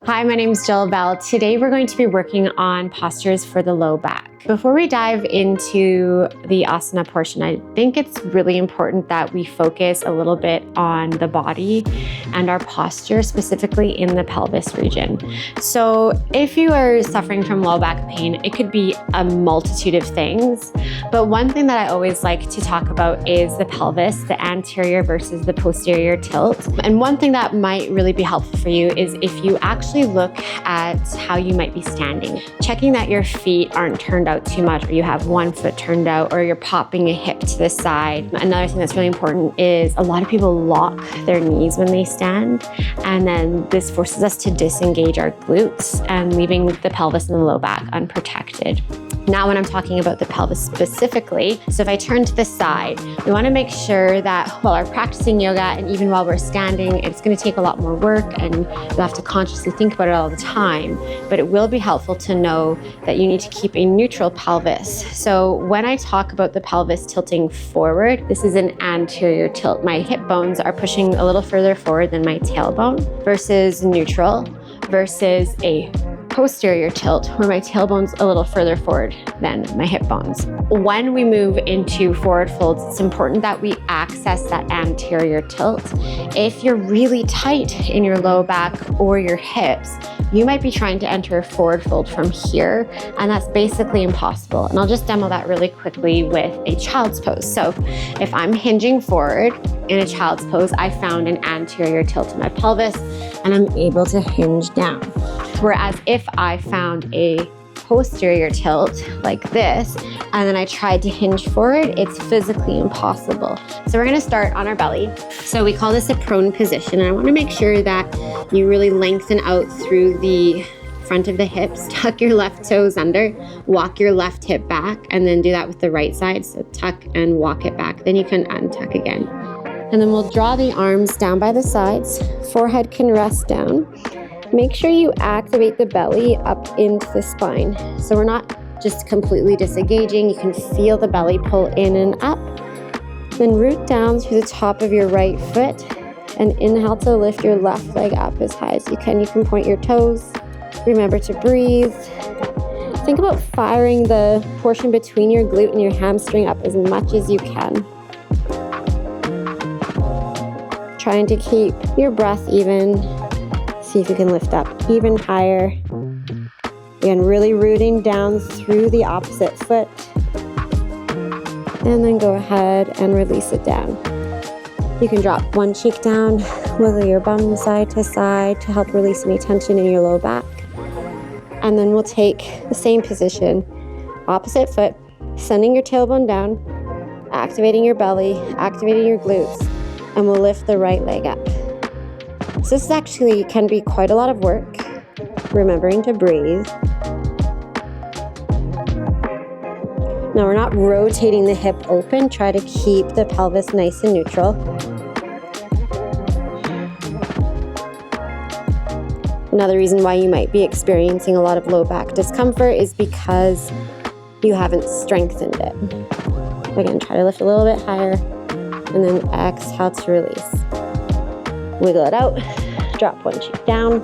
Hi, my name is Jill Bell. Today we're going to be working on postures for the low back. Before we dive into the asana portion, I think it's really important that we focus a little bit on the body and our posture, specifically in the pelvis region. So if you are suffering from low back pain, it could be a multitude of things. But one thing that I always like to talk about is the pelvis, the anterior versus the posterior tilt. And one thing that might really be helpful for you is if you actually look at how you might be standing, checking that your feet aren't turned out too much, or you have one foot turned out, or you're popping a hip to the side. Another thing that's really important is a lot of people lock their knees when they stand, and then this forces us to disengage our glutes and leaving the pelvis and the low back unprotected. Now, when I'm talking about the pelvis specifically, so if I turn to the side, we want to make sure that while we're practicing yoga and even while we're standing, it's going to take a lot more work and you'll have to consciously think about it all the time, but it will be helpful to know that you need to keep a neutral pelvis. So when I talk about the pelvis tilting forward, this is an anterior tilt. My hip bones are pushing a little further forward than my tailbone versus neutral versus a posterior tilt where my tailbone's a little further forward than my hip bones. When we move into forward folds, it's important that we access that anterior tilt. If you're really tight in your low back or your hips, you might be trying to enter a forward fold from here, and that's basically impossible. And I'll just demo that really quickly with a child's pose. So if I'm hinging forward in a child's pose, I found an anterior tilt in my pelvis and I'm able to hinge down. Whereas if I found a posterior tilt like this, and then I tried to hinge forward, it's physically impossible. So we're gonna start on our belly. So we call this a prone position. And I wanna make sure that you really lengthen out through the front of the hips, tuck your left toes under, walk your left hip back, and then do that with the right side. So tuck and walk it back. Then you can untuck again. And then we'll draw the arms down by the sides. Forehead can rest down. Make sure you activate the belly up into the spine. So we're not just completely disengaging. You can feel the belly pull in and up. Then root down through the top of your right foot and inhale to lift your left leg up as high as you can. You can point your toes. Remember to breathe. Think about firing the portion between your glute and your hamstring up as much as you can. Trying to keep your breath even. See if you can lift up even higher. Again, really rooting down through the opposite foot. And then go ahead and release it down. You can drop one cheek down, wiggle your bum side to side to help release any tension in your low back. And then we'll take the same position, opposite foot, sending your tailbone down, activating your belly, activating your glutes, and we'll lift the right leg up. So this actually can be quite a lot of work, remembering to breathe. Now we're not rotating the hip open, try to keep the pelvis nice and neutral. Another reason why you might be experiencing a lot of low back discomfort is because you haven't strengthened it. Again, try to lift a little bit higher and then exhale to release. Wiggle it out, drop one cheek down.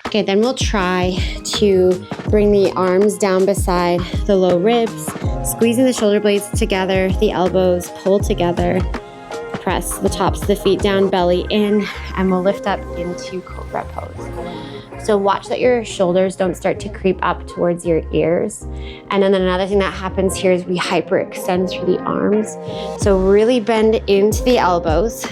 Okay, then we'll try to bring the arms down beside the low ribs, squeezing the shoulder blades together, the elbows pull together, press the tops of the feet down, belly in, and we'll lift up into cobra pose. So watch that your shoulders don't start to creep up towards your ears. And then another thing that happens here is we hyperextend through the arms. So really bend into the elbows.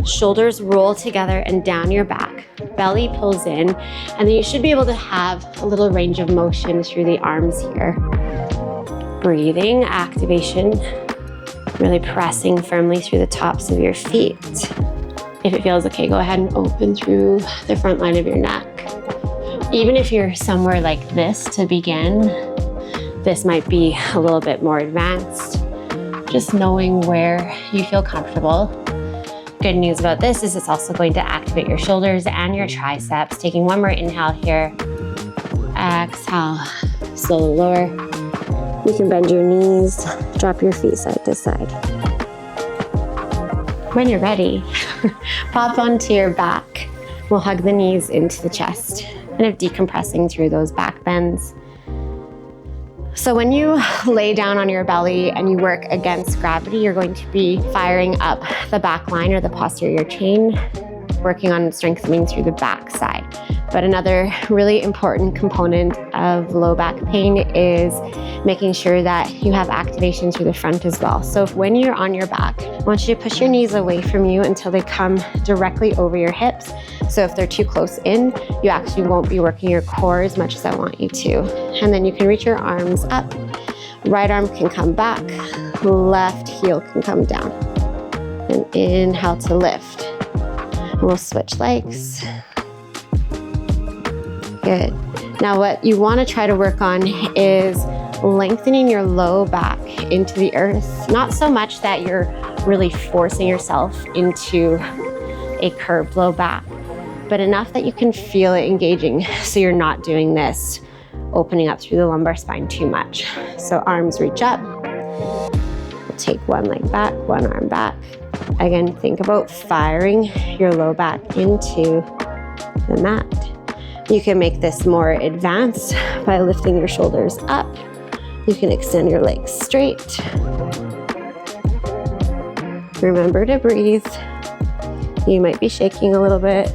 Shoulders roll together and down your back. Belly pulls in, and then you should be able to have a little range of motion through the arms here. Breathing, activation, really pressing firmly through the tops of your feet. If it feels okay, go ahead and open through the front line of your neck. Even if you're somewhere like this to begin, this might be a little bit more advanced. Just knowing where you feel comfortable. Good news about this is it's also going to activate your shoulders and your triceps. Taking one more inhale here. Exhale, slowly lower. You can bend your knees, drop your feet side to side. When you're ready, pop onto your back. We'll hug the knees into the chest, kind of decompressing through those back bends. So when you lay down on your belly and you work against gravity, you're going to be firing up the back line or the posterior chain, working on strengthening through the back side. But another really important component of low back pain is making sure that you have activation through the front as well. So if when you're on your back, I want you to push your knees away from you until they come directly over your hips. So if they're too close in, you actually won't be working your core as much as I want you to. And then you can reach your arms up. Right arm can come back, left heel can come down. And inhale to lift. And we'll switch legs. Good. Now what you want to try to work on is lengthening your low back into the earth. Not so much that you're really forcing yourself into a curved low back, but enough that you can feel it engaging so you're not doing this opening up through the lumbar spine too much. So arms reach up. We'll take one leg back, one arm back. Again, think about firing your low back into the mat. You can make this more advanced by lifting your shoulders up. You can extend your legs straight. Remember to breathe. You might be shaking a little bit.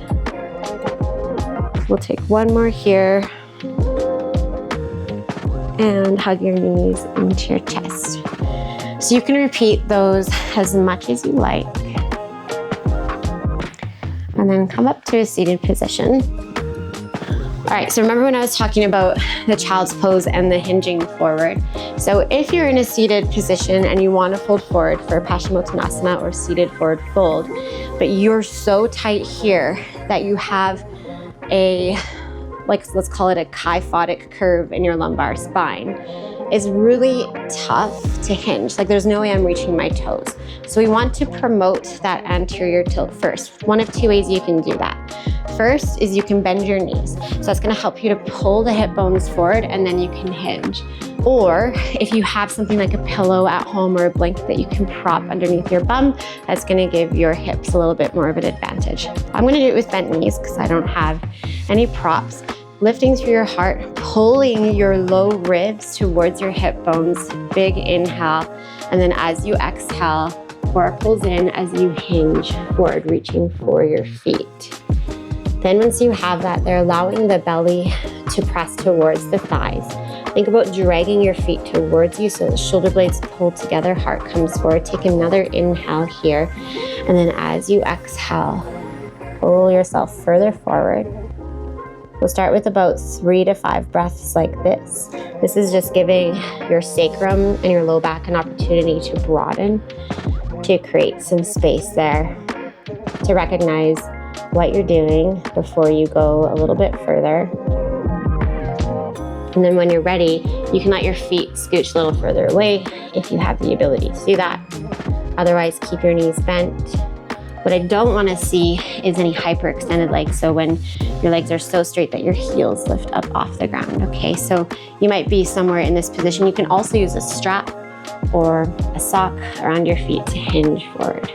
We'll take one more here. And hug your knees into your chest. So you can repeat those as much as you like. And then come up to a seated position. All right, so remember when I was talking about the child's pose and the hinging forward? So if you're in a seated position and you want to fold forward for Paschimottanasana or seated forward fold, but you're so tight here that you have a, let's call it a kyphotic curve in your lumbar spine, is really tough to hinge. Like there's no way I'm reaching my toes. So we want to promote that anterior tilt first. One of two ways you can do that. First is you can bend your knees. So that's gonna help you to pull the hip bones forward and then you can hinge. Or if you have something like a pillow at home or a blanket that you can prop underneath your bum, that's gonna give your hips a little bit more of an advantage. I'm gonna do it with bent knees because I don't have any props. Lifting through your heart, pulling your low ribs towards your hip bones. Big inhale. And then as you exhale, core pulls in as you hinge forward, reaching for your feet. Then once you have that, they're allowing the belly to press towards the thighs. Think about dragging your feet towards you so the shoulder blades pull together, heart comes forward. Take another inhale here. And then as you exhale, pull yourself further forward. We'll start with about 3 to 5 breaths like this. This is just giving your sacrum and your low back an opportunity to broaden, to create some space there, to recognize what you're doing before you go a little bit further. And then when you're ready, you can let your feet scooch a little further away if you have the ability to do that. Otherwise, keep your knees bent. What I don't want to see is any hyperextended legs. So when your legs are so straight that your heels lift up off the ground, okay? So you might be somewhere in this position. You can also use a strap or a sock around your feet to hinge forward.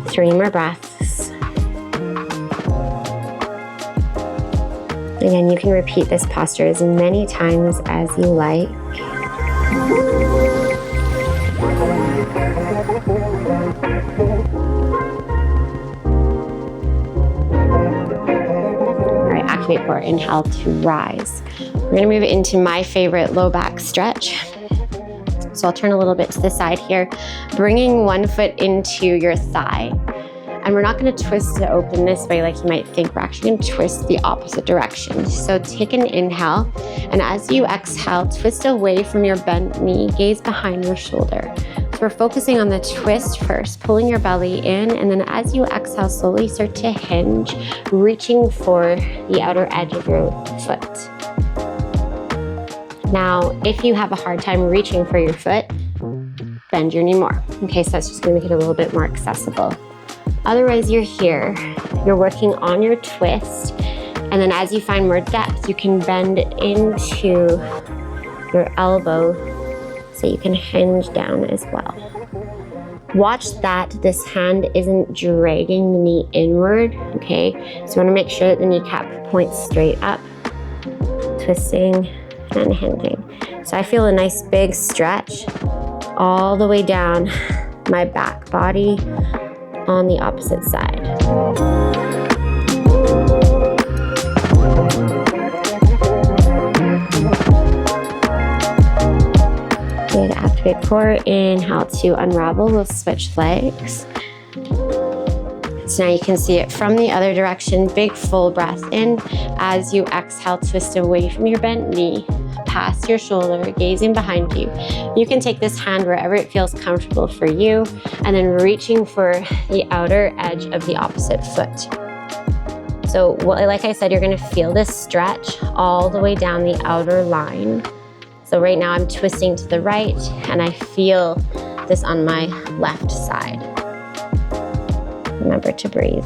3 more breaths. Again, you can repeat this posture as many times as you like. All right, activate core, inhale to rise. We're gonna move into my favorite low back stretch. So I'll turn a little bit to the side here, bringing one foot into your thigh. And we're not gonna twist to open this way like you might think. We're actually gonna twist the opposite direction. So take an inhale, and as you exhale, twist away from your bent knee, gaze behind your shoulder. So we're focusing on the twist first, pulling your belly in, and then as you exhale, slowly start to hinge, reaching for the outer edge of your foot. Now, if you have a hard time reaching for your foot, bend your knee more. Okay, so that's just gonna make it a little bit more accessible. Otherwise, you're here, you're working on your twist, and then as you find more depth, you can bend into your elbow so you can hinge down as well. Watch that this hand isn't dragging the knee inward, okay? So you wanna make sure that the kneecap points straight up, twisting and hinging. So I feel a nice big stretch all the way down my back body on the opposite side. Good, activate core. Inhale to unravel, we'll switch legs. So now you can see it from the other direction. Big full breath in. As you exhale, twist away from your bent knee, past your shoulder, gazing behind you. You can take this hand wherever it feels comfortable for you, and then reaching for the outer edge of the opposite foot. So like I said, you're gonna feel this stretch all the way down the outer line. So right now I'm twisting to the right, and I feel this on my left side. Remember to breathe.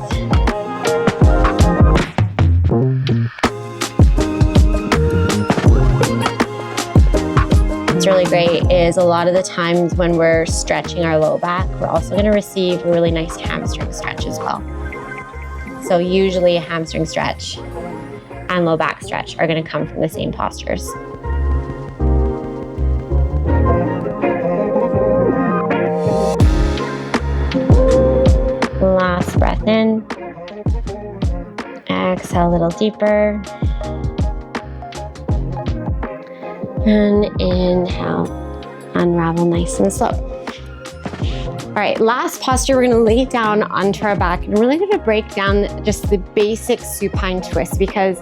What's really great is a lot of the times when we're stretching our low back, we're also going to receive a really nice hamstring stretch as well. So usually a hamstring stretch and low back stretch are going to come from the same postures. Last breath in. Exhale a little deeper. And inhale, unravel nice and slow. All right, last posture, we're gonna lay down onto our back, and we're really gonna break down just the basic supine twist, because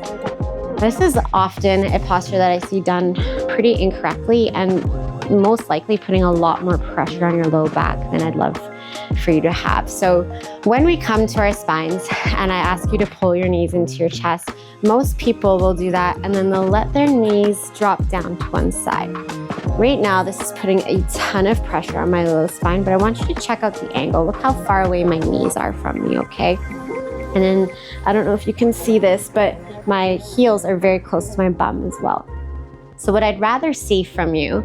this is often a posture that I see done pretty incorrectly and most likely putting a lot more pressure on your low back than I'd love for you to have. So when we come to our spines and I ask you to pull your knees into your chest, most people will do that and then they'll let their knees drop down to one side. Right now, this is putting a ton of pressure on my low spine, but I want you to check out the angle. Look how far away my knees are from me, okay? And then, I don't know if you can see this, but my heels are very close to my bum as well. So what I'd rather see from you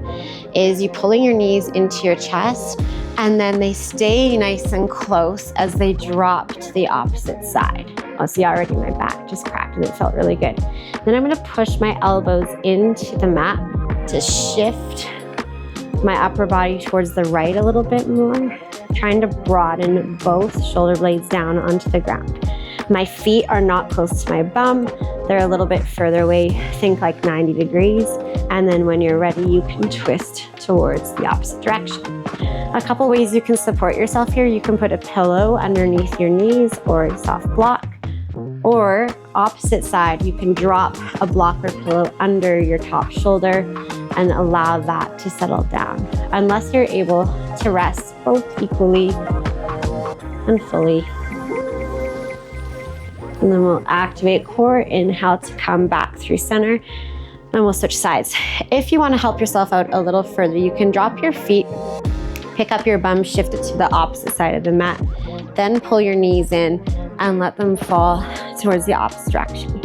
is you pulling your knees into your chest, and then they stay nice and close as they drop to the opposite side. Oh, see, already my back just cracked and it felt really good. Then I'm gonna push my elbows into the mat to shift my upper body towards the right a little bit more, trying to broaden both shoulder blades down onto the ground. My feet are not close to my bum. They're a little bit further away, think like 90 degrees. And then when you're ready, you can twist towards the opposite direction. A couple ways you can support yourself here. You can put a pillow underneath your knees or a soft block. Or opposite side, you can drop a block or pillow under your top shoulder and allow that to settle down, unless you're able to rest both equally and fully. And then we'll activate core, inhale to come back through center, and we'll switch sides. If you want to help yourself out a little further, you can drop your feet, pick up your bum, shift it to the opposite side of the mat, then pull your knees in and let them fall towards the opposite direction.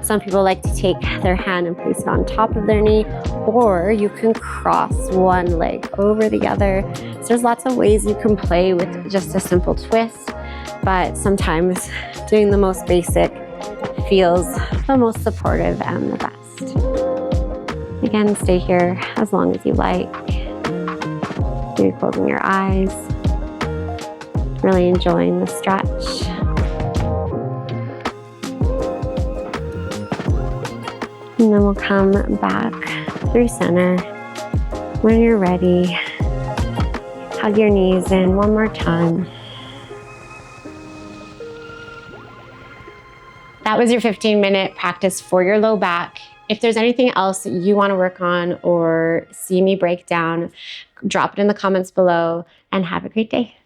Some people like to take their hand and place it on top of their knee, or you can cross one leg over the other. So there's lots of ways you can play with just a simple twist, but sometimes doing the most basic feels the most supportive and the best. Again, stay here as long as you like. Maybe closing your eyes, really enjoying the stretch. And then we'll come back through center. When you're ready, hug your knees in one more time. That was your 15-minute practice for your low back. If there's anything else you want to work on or see me break down, drop it in the comments below, and have a great day.